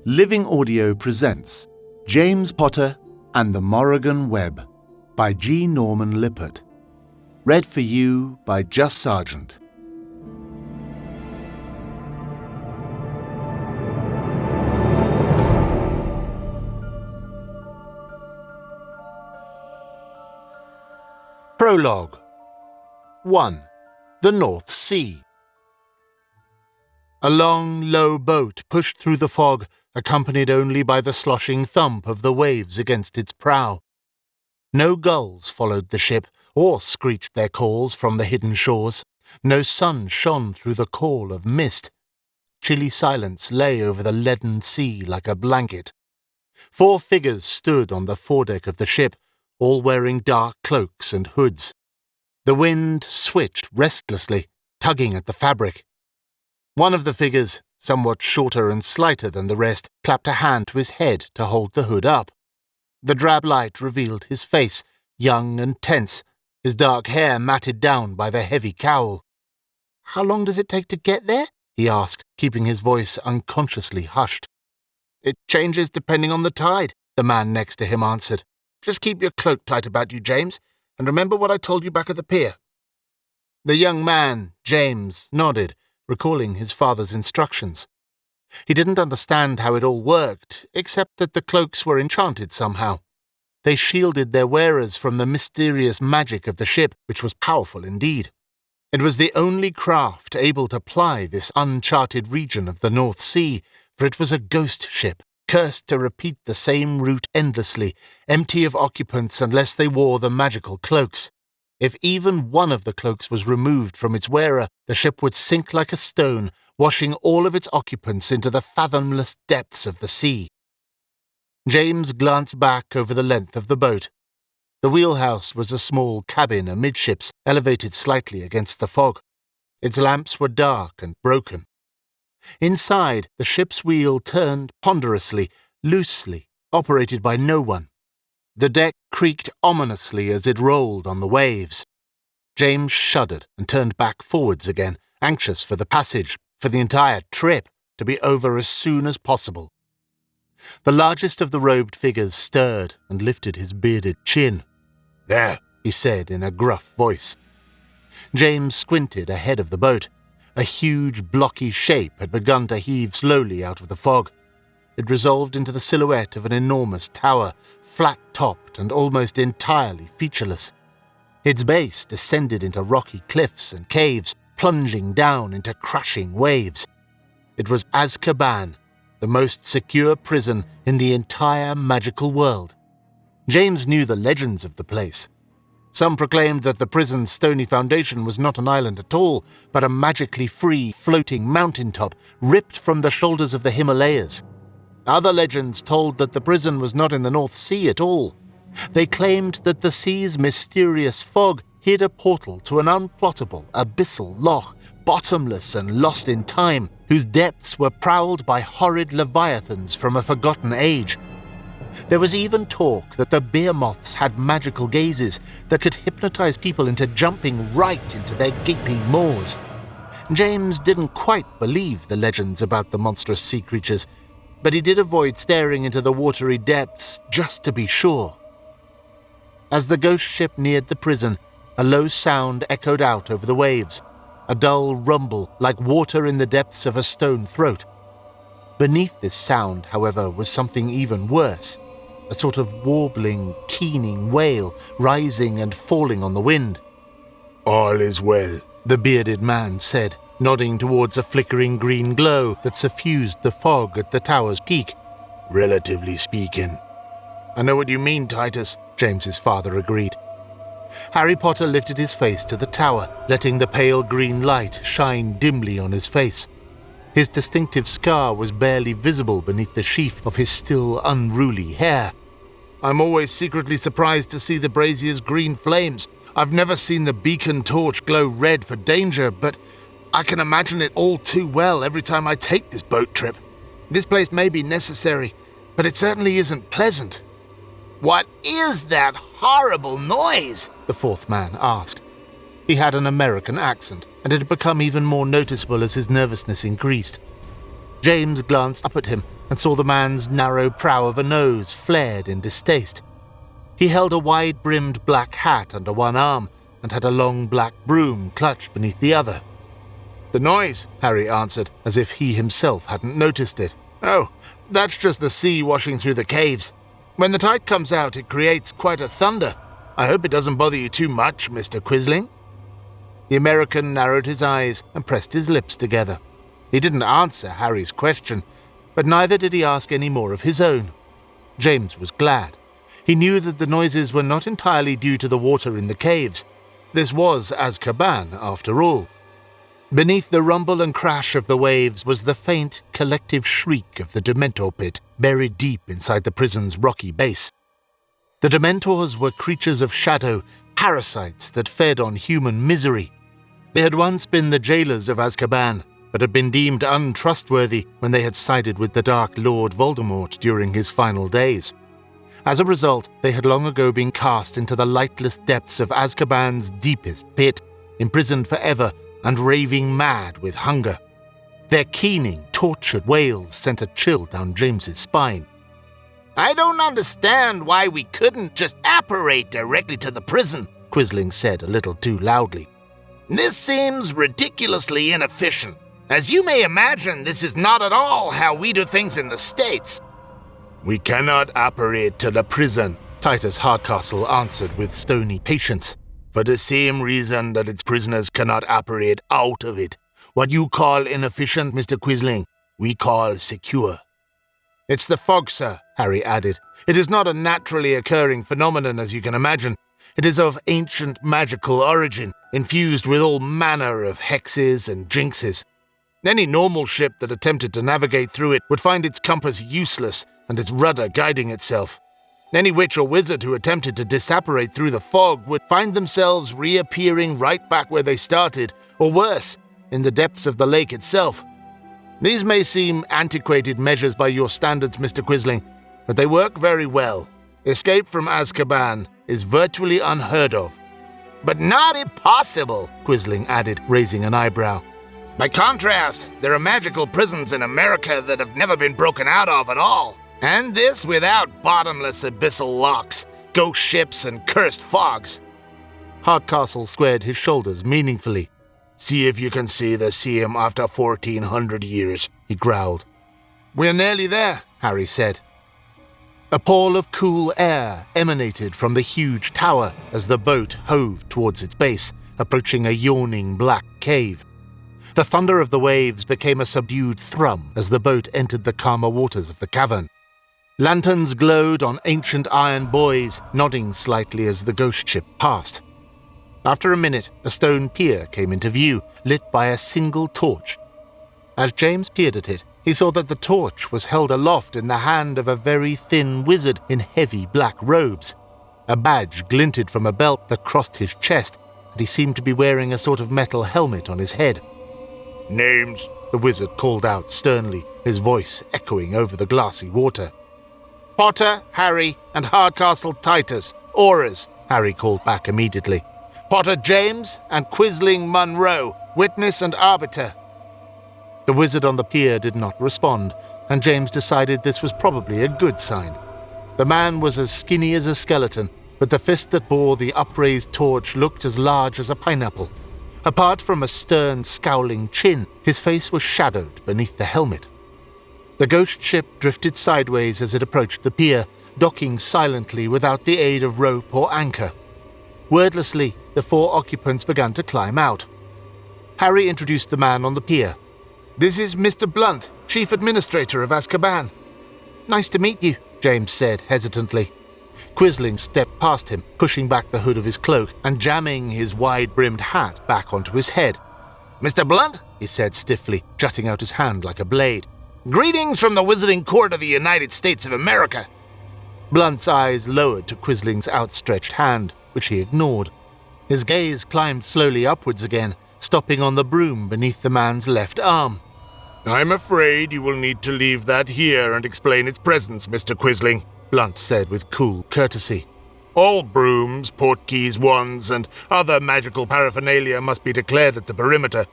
Living Audio presents James Potter and the Morrigan Web by G. Norman Lippert. Read for you by Just Sargent. Prologue 1. The North Sea. A long, low boat pushed through the fog, accompanied only by the sloshing thump of the waves against its prow. No gulls followed the ship, or screeched their calls from the hidden shores. No sun shone through the caul of mist. Chilly silence lay over the leaden sea like a blanket. 4 figures stood on the foredeck of the ship, all wearing dark cloaks and hoods. The wind switched restlessly, tugging at the fabric. One of the figures, somewhat shorter and slighter than the rest, clapped a hand to his head to hold the hood up. The drab light revealed his face, young and tense, his dark hair matted down by the heavy cowl. "How long does it take to get there?" he asked, keeping his voice unconsciously hushed. "It changes depending on the tide," the man next to him answered. "Just keep your cloak tight about you, James, and remember what I told you back at the pier." The young man, James, nodded, recalling his father's instructions. He didn't understand how it all worked, except that the cloaks were enchanted somehow. They shielded their wearers from the mysterious magic of the ship, which was powerful indeed. It was the only craft able to ply this uncharted region of the North Sea, for it was a ghost ship, cursed to repeat the same route endlessly, empty of occupants unless they wore the magical cloaks. If even one of the cloaks was removed from its wearer, the ship would sink like a stone, washing all of its occupants into the fathomless depths of the sea. James glanced back over the length of the boat. The wheelhouse was a small cabin amidships, elevated slightly against the fog. Its lamps were dark and broken. Inside, the ship's wheel turned ponderously, loosely, operated by no one. The deck creaked ominously as it rolled on the waves. James shuddered and turned back forwards again, anxious for the passage, for the entire trip, to be over as soon as possible. The largest of the robed figures stirred and lifted his bearded chin. "There," he said in a gruff voice. James squinted ahead of the boat. A huge, blocky shape had begun to heave slowly out of the fog. It resolved into the silhouette of an enormous tower, flat-topped and almost entirely featureless. Its base descended into rocky cliffs and caves, plunging down into crashing waves. It was Azkaban, the most secure prison in the entire magical world. James knew the legends of the place. Some proclaimed that the prison's stony foundation was not an island at all, but a magically free, floating mountaintop ripped from the shoulders of the Himalayas. Other legends told that the prison was not in the North Sea at all. They claimed that the sea's mysterious fog hid a portal to an unplottable, abyssal loch, bottomless and lost in time, whose depths were prowled by horrid leviathans from a forgotten age. There was even talk that the beer moths had magical gazes that could hypnotize people into jumping right into their gaping maws. James didn't quite believe the legends about the monstrous sea creatures, but he did avoid staring into the watery depths just to be sure. As the ghost ship neared the prison, a low sound echoed out over the waves, a dull rumble like water in the depths of a stone throat. Beneath this sound, however, was something even worse, a sort of warbling, keening wail rising and falling on the wind. "All is well," the bearded man said, nodding towards a flickering green glow that suffused the fog at the tower's peak. "Relatively speaking." "I know what you mean, Titus," James's father agreed. Harry Potter lifted his face to the tower, letting the pale green light shine dimly on his face. His distinctive scar was barely visible beneath the sheaf of his still unruly hair. "I'm always secretly surprised to see the brazier's green flames. I've never seen the beacon torch glow red for danger, but I can imagine it all too well every time I take this boat trip. This place may be necessary, but it certainly isn't pleasant." "What is that horrible noise?" the 4th man asked. He had an American accent, and it had become even more noticeable as his nervousness increased. James glanced up at him and saw the man's narrow prow of a nose flared in distaste. He held a wide-brimmed black hat under one arm and had a long black broom clutched beneath the other. "The noise," Harry answered, as if he himself hadn't noticed it. "Oh, that's just the sea washing through the caves. When the tide comes out, it creates quite a thunder. I hope it doesn't bother you too much, Mr. Quisling." The American narrowed his eyes and pressed his lips together. He didn't answer Harry's question, but neither did he ask any more of his own. James was glad. He knew that the noises were not entirely due to the water in the caves. This was Azkaban, after all. Beneath the rumble and crash of the waves was the faint, collective shriek of the Dementor pit, buried deep inside the prison's rocky base. The Dementors were creatures of shadow, parasites that fed on human misery. They had once been the jailers of Azkaban, but had been deemed untrustworthy when they had sided with the Dark Lord Voldemort during his final days. As a result, they had long ago been cast into the lightless depths of Azkaban's deepest pit, imprisoned forever and raving mad with hunger. Their keening, tortured wails sent a chill down James's spine. "I don't understand why we couldn't just apparate directly to the prison," Quisling said a little too loudly. "This seems ridiculously inefficient. As you may imagine, this is not at all how we do things in the States." "We cannot apparate to the prison," Titus Hardcastle answered with stony patience, "for the same reason that its prisoners cannot apparate out of it. What you call inefficient, Mr. Quisling, we call secure." "It's the fog, sir," Harry added. "It is not a naturally occurring phenomenon, as you can imagine. It is of ancient magical origin, infused with all manner of hexes and jinxes. Any normal ship that attempted to navigate through it would find its compass useless and its rudder guiding itself. Any witch or wizard who attempted to disapparate through the fog would find themselves reappearing right back where they started, or worse, in the depths of the lake itself. These may seem antiquated measures by your standards, Mr. Quisling, but they work very well. Escape from Azkaban is virtually unheard of." "But not impossible," Quisling added, raising an eyebrow. "By contrast, there are magical prisons in America that have never been broken out of at all. And this without bottomless abyssal locks, ghost ships, and cursed fogs." Hardcastle squared his shoulders meaningfully. "See if you can see the same after 1400 years, he growled. "We're nearly there," Harry said. A pall of cool air emanated from the huge tower as the boat hove towards its base, approaching a yawning black cave. The thunder of the waves became a subdued thrum as the boat entered the calmer waters of the cavern. Lanterns glowed on ancient iron buoys, nodding slightly as the ghost ship passed. After a minute, a stone pier came into view, lit by a single torch. As James peered at it, he saw that the torch was held aloft in the hand of a very thin wizard in heavy black robes. A badge glinted from a belt that crossed his chest, and he seemed to be wearing a sort of metal helmet on his head. "Names," the wizard called out sternly, his voice echoing over the glassy water. "Potter, Harry, and Hardcastle Titus, Auras," Harry called back immediately. "Potter James and Quisling Munro, witness and arbiter." The wizard on the pier did not respond, and James decided this was probably a good sign. The man was as skinny as a skeleton, but the fist that bore the upraised torch looked as large as a pineapple. Apart from a stern, scowling chin, his face was shadowed beneath the helmet. The ghost ship drifted sideways as it approached the pier, docking silently without the aid of rope or anchor. Wordlessly, the 4 occupants began to climb out. Harry introduced the man on the pier. "This is Mr. Blunt, Chief Administrator of Azkaban." "Nice to meet you," James said hesitantly. Quisling stepped past him, pushing back the hood of his cloak and jamming his wide-brimmed hat back onto his head. "Mr. Blunt," he said stiffly, jutting out his hand like a blade. "Greetings from the Wizarding Court of the United States of America." Blunt's eyes lowered to Quisling's outstretched hand, which he ignored. His gaze climbed slowly upwards again, stopping on the broom beneath the man's left arm. "I'm afraid you will need to leave that here and explain its presence, Mr. Quisling," Blunt said with cool courtesy. "All brooms, portkeys, wands, and other magical paraphernalia must be declared at the perimeter.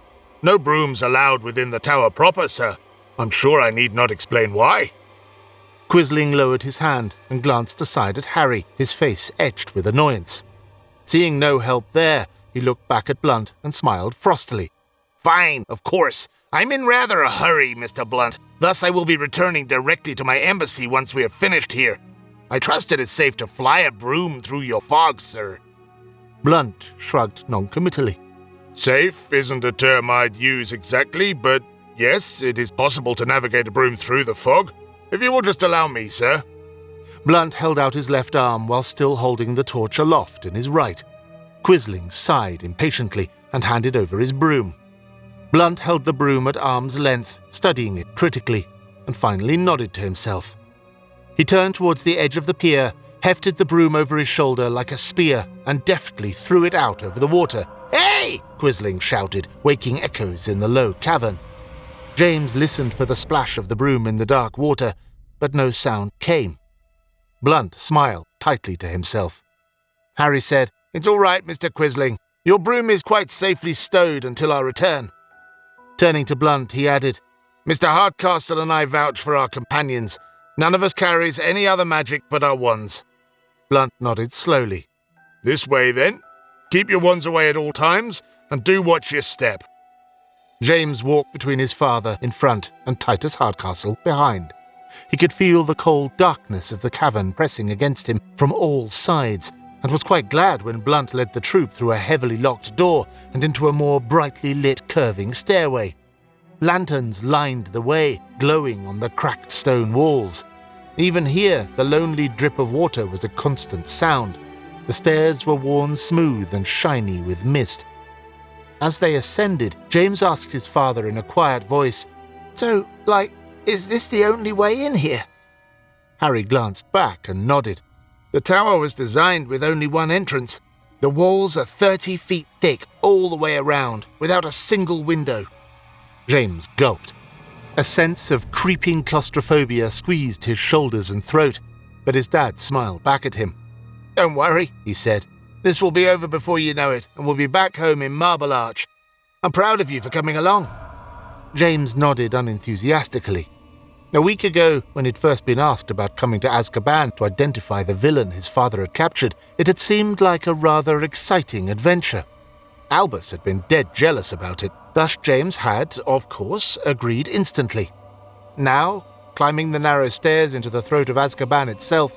No brooms allowed within the tower proper, sir. I'm sure I need not explain why." Quisling lowered his hand and glanced aside at Harry, his face etched with annoyance. Seeing no help there, he looked back at Blunt and smiled frostily. "Fine, of course. I'm in rather a hurry, Mr. Blunt. Thus I will be returning directly to my embassy once we are finished here. I trust it is safe to fly a broom through your fog, sir." Blunt shrugged noncommittally. "Safe isn't a term I'd use exactly, but yes, it is possible to navigate a broom through the fog. If you will just allow me, sir." Blunt held out his left arm while still holding the torch aloft in his right. Quisling sighed impatiently and handed over his broom. Blunt held the broom at arm's length, studying it critically, and finally nodded to himself. He turned towards the edge of the pier, hefted the broom over his shoulder like a spear, and deftly threw it out over the water. "Hey!" Quisling shouted, waking echoes in the low cavern. James listened for the splash of the broom in the dark water, but no sound came. Blunt smiled tightly to himself. Harry said, "It's all right, Mr. Quisling. Your broom is quite safely stowed until our return." Turning to Blunt, he added, "Mr. Hardcastle and I vouch for our companions. None of us carries any other magic but our wands." Blunt nodded slowly. "This way, then. Keep your wands away at all times, and do watch your step." James walked between his father in front and Titus Hardcastle behind. He could feel the cold darkness of the cavern pressing against him from all sides, and was quite glad when Blunt led the troop through a heavily locked door and into a more brightly lit curving stairway. Lanterns lined the way, glowing on the cracked stone walls. Even here, the lonely drip of water was a constant sound. The stairs were worn smooth and shiny with mist. As they ascended, James asked his father in a quiet voice, "So, is this the only way in here?" Harry glanced back and nodded. "The tower was designed with only one entrance. The walls are 30 feet thick all the way around, without a single window." James gulped. A sense of creeping claustrophobia squeezed his shoulders and throat, but his dad smiled back at him. "Don't worry," he said. "This will be over before you know it, and we'll be back home in Marble Arch. I'm proud of you for coming along." James nodded unenthusiastically. A week ago, when he'd first been asked about coming to Azkaban to identify the villain his father had captured, it had seemed like a rather exciting adventure. Albus had been dead jealous about it, thus James had, of course, agreed instantly. Now, climbing the narrow stairs into the throat of Azkaban itself,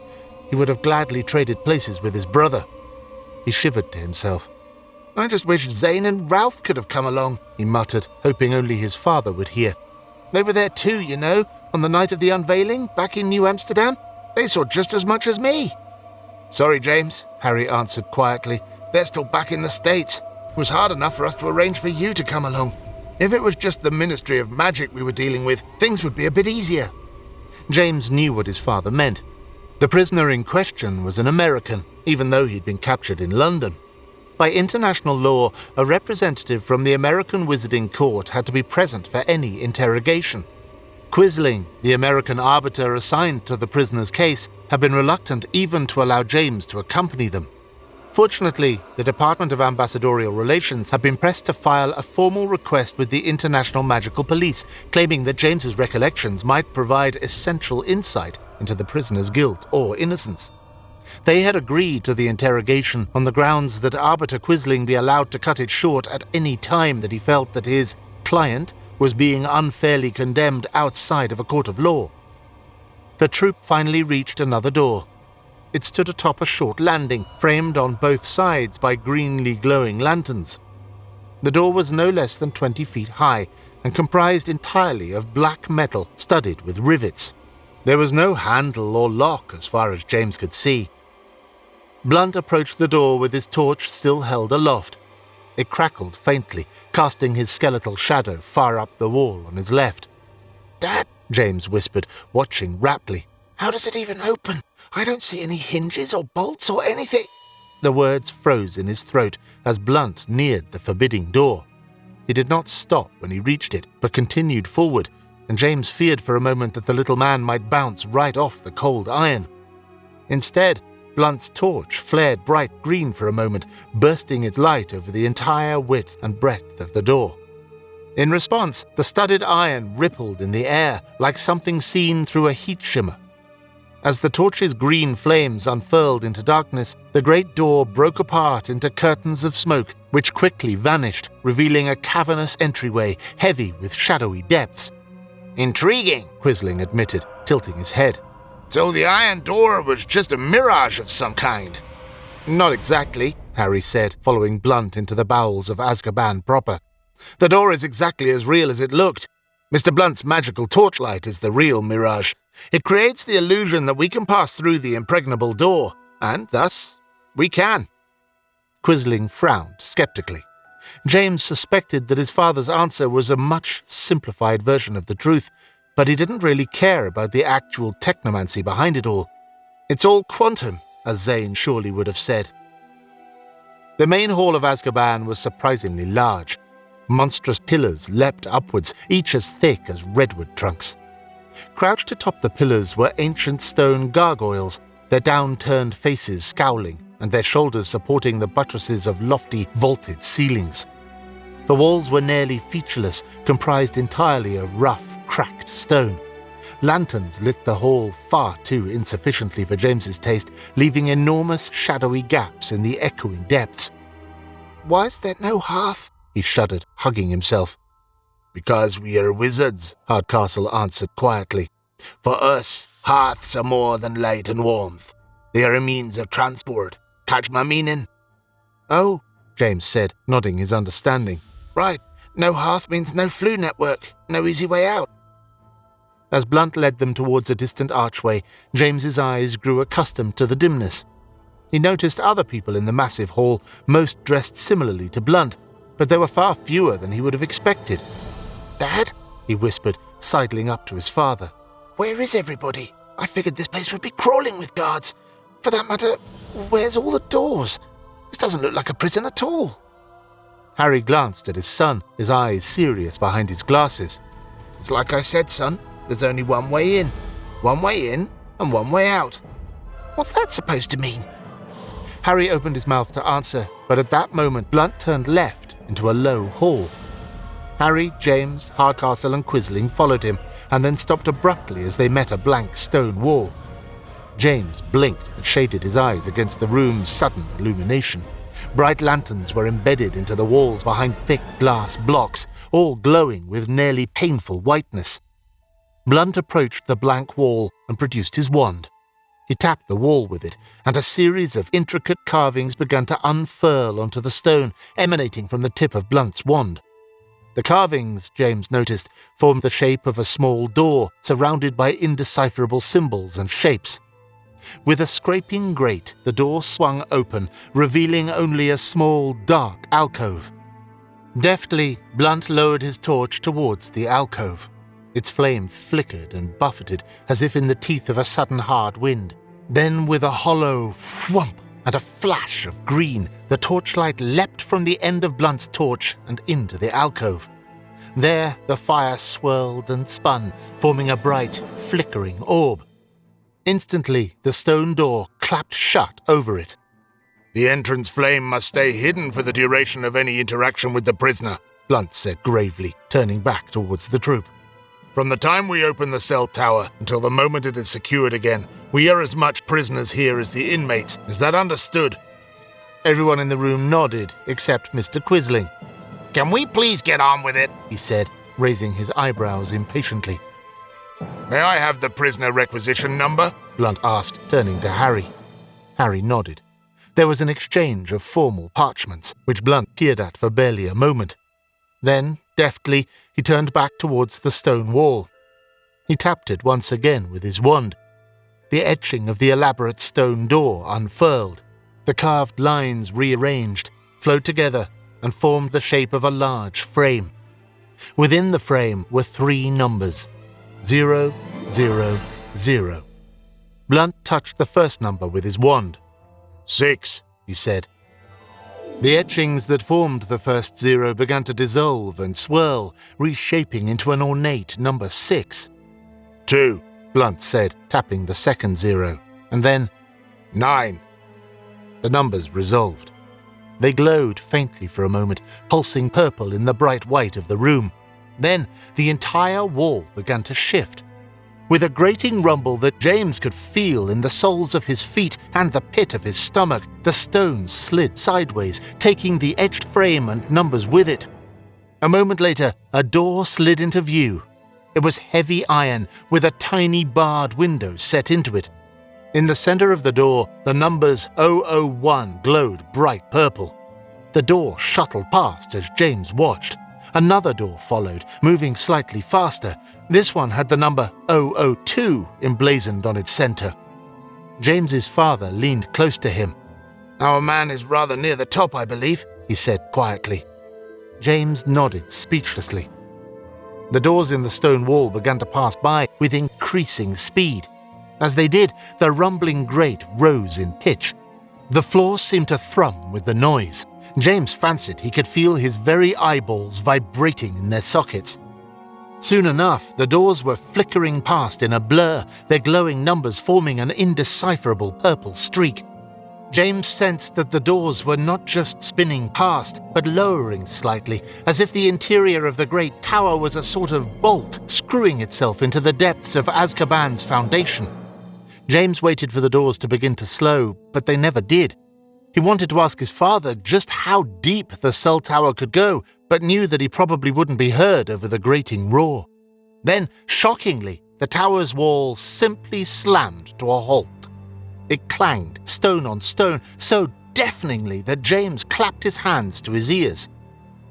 he would have gladly traded places with his brother. He shivered to himself. "I just wish Zane and Ralph could have come along," he muttered, hoping only his father would hear. "They were there too, you know, on the night of the unveiling, back in New Amsterdam. They saw just as much as me." "Sorry, James," Harry answered quietly. "They're still back in the States. It was hard enough for us to arrange for you to come along. If it was just the Ministry of Magic we were dealing with, things would be a bit easier." James knew what his father meant. The prisoner in question was an American, even though he'd been captured in London. By international law, a representative from the American Wizarding Court had to be present for any interrogation. Quisling, the American arbiter assigned to the prisoner's case, had been reluctant even to allow James to accompany them. Fortunately, the Department of Ambassadorial Relations had been pressed to file a formal request with the International Magical Police, claiming that James's recollections might provide essential insight into the prisoner's guilt or innocence. They had agreed to the interrogation on the grounds that Arbiter Quisling be allowed to cut it short at any time that he felt that his client was being unfairly condemned outside of a court of law. The troop finally reached another door. It stood atop a short landing, framed on both sides by greenly glowing lanterns. The door was no less than 20 feet high and comprised entirely of black metal studded with rivets. There was no handle or lock as far as James could see. Blunt approached the door with his torch still held aloft. It crackled faintly, casting his skeletal shadow far up the wall on his left. "Dad," James whispered, watching raptly. "How does it even open? I don't see any hinges or bolts or anything." The words froze in his throat as Blunt neared the forbidding door. He did not stop when he reached it, but continued forward, and James feared for a moment that the little man might bounce right off the cold iron. Instead, Blunt's torch flared bright green for a moment, bursting its light over the entire width and breadth of the door. In response, the studded iron rippled in the air like something seen through a heat shimmer. As the torch's green flames unfurled into darkness, the great door broke apart into curtains of smoke, which quickly vanished, revealing a cavernous entryway heavy with shadowy depths. "Intriguing," Quisling admitted, tilting his head. "So the iron door was just a mirage of some kind?" "Not exactly," Harry said, following Blunt into the bowels of Azkaban proper. "The door is exactly as real as it looked. Mr. Blunt's magical torchlight is the real mirage. It creates the illusion that we can pass through the impregnable door, and thus we can." Quisling frowned skeptically. James suspected that his father's answer was a much simplified version of the truth, but he didn't really care about the actual technomancy behind it all. "It's all quantum," as Zane surely would have said. The main hall of Azkaban was surprisingly large. Monstrous pillars leapt upwards, each as thick as redwood trunks. Crouched atop the pillars were ancient stone gargoyles, their down-turned faces scowling and their shoulders supporting the buttresses of lofty, vaulted ceilings. The walls were nearly featureless, comprised entirely of rough, cracked stone. Lanterns lit the hall far too insufficiently for James's taste, leaving enormous, shadowy gaps in the echoing depths. "Why is there no hearth?" he shuddered, hugging himself. "Because we are wizards," Hardcastle answered quietly. "For us, hearths are more than light and warmth. They are a means of transport. Catch my meaning?" "Oh," James said, nodding his understanding. "Right. No hearth means no flue network, no easy way out." As Blunt led them towards a distant archway, James's eyes grew accustomed to the dimness. He noticed other people in the massive hall, most dressed similarly to Blunt, but there were far fewer than he would have expected. "Dad?" he whispered, sidling up to his father. "Where is everybody? I figured this place would be crawling with guards. For that matter, where's all the doors? This doesn't look like a prison at all." Harry glanced at his son, his eyes serious behind his glasses. "It's like I said, son. There's only one way in. One way in and one way out. What's that supposed to mean?" Harry opened his mouth to answer, but at that moment Blunt turned left into a low hall. Harry, James, Hardcastle and Quisling followed him, and then stopped abruptly as they met a blank stone wall. James blinked and shaded his eyes against the room's sudden illumination. Bright lanterns were embedded into the walls behind thick glass blocks, all glowing with nearly painful whiteness. Blunt approached the blank wall and produced his wand. He tapped the wall with it, and a series of intricate carvings began to unfurl onto the stone, emanating from the tip of Blunt's wand. The carvings, James noticed, formed the shape of a small door surrounded by indecipherable symbols and shapes. With a scraping grate, the door swung open, revealing only a small, dark alcove. Deftly, Blunt lowered his torch towards the alcove. Its flame flickered and buffeted as if in the teeth of a sudden hard wind. Then, with a hollow thwump and a flash of green, the torchlight leapt from the end of Blunt's torch and into the alcove. There, the fire swirled and spun, forming a bright, flickering orb. Instantly, the stone door clapped shut over it. "The entrance flame must stay hidden for the duration of any interaction with the prisoner," Blunt said gravely, turning back towards the troop. "From the time we open the cell tower until the moment it is secured again, we are as much prisoners here as the inmates. Is that understood?" Everyone in the room nodded, except Mr. Quisling. "Can we please get on with it?" he said, raising his eyebrows impatiently. "May I have the prisoner requisition number?" Blunt asked, turning to Harry. Harry nodded. There was an exchange of formal parchments, which Blunt peered at for barely a moment. Then, deftly, he turned back towards the stone wall. He tapped it once again with his wand. The etching of the elaborate stone door unfurled. The carved lines rearranged, flowed together, and formed the shape of a large frame. Within the frame were 3 numbers, 0, 0, 0. Blunt touched the first number with his wand. 6, he said. The etchings that formed the first 0 began to dissolve and swirl, reshaping into an ornate number 6. 2, Blunt said, tapping the second 0, and then 9. The numbers resolved. They glowed faintly for a moment, pulsing purple in the bright white of the room. Then the entire wall began to shift. With a grating rumble that James could feel in the soles of his feet and the pit of his stomach, the stone slid sideways, taking the edged frame and numbers with it. A moment later, a door slid into view. It was heavy iron with a tiny barred window set into it. In the center of the door, the numbers 001 glowed bright purple. The door shuttled past as James watched. Another door followed, moving slightly faster. This one had the number 002 emblazoned on its center. James's father leaned close to him. "Our man is rather near the top, I believe," he said quietly. James nodded speechlessly. The doors in the stone wall began to pass by with increasing speed. As they did, the rumbling grate rose in pitch. The floor seemed to thrum with the noise. James fancied he could feel his very eyeballs vibrating in their sockets. Soon enough, the doors were flickering past in a blur, their glowing numbers forming an indecipherable purple streak. James sensed that the doors were not just spinning past, but lowering slightly, as if the interior of the great tower was a sort of bolt screwing itself into the depths of Azkaban's foundation. James waited for the doors to begin to slow, but they never did. He wanted to ask his father just how deep the cell tower could go, but knew that he probably wouldn't be heard over the grating roar. Then, shockingly, the tower's wall simply slammed to a halt. It clanged, stone on stone, so deafeningly that James clapped his hands to his ears.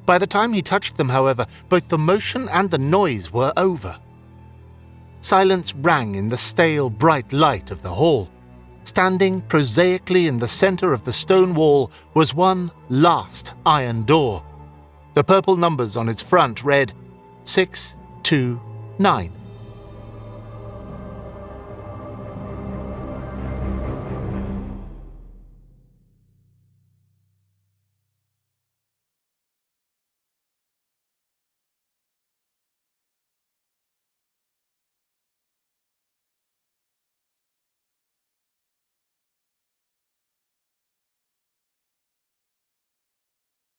By the time he touched them, however, both the motion and the noise were over. Silence rang in the stale, bright light of the hall. Standing prosaically in the center of the stone wall was one last iron door. The purple numbers on its front read 629.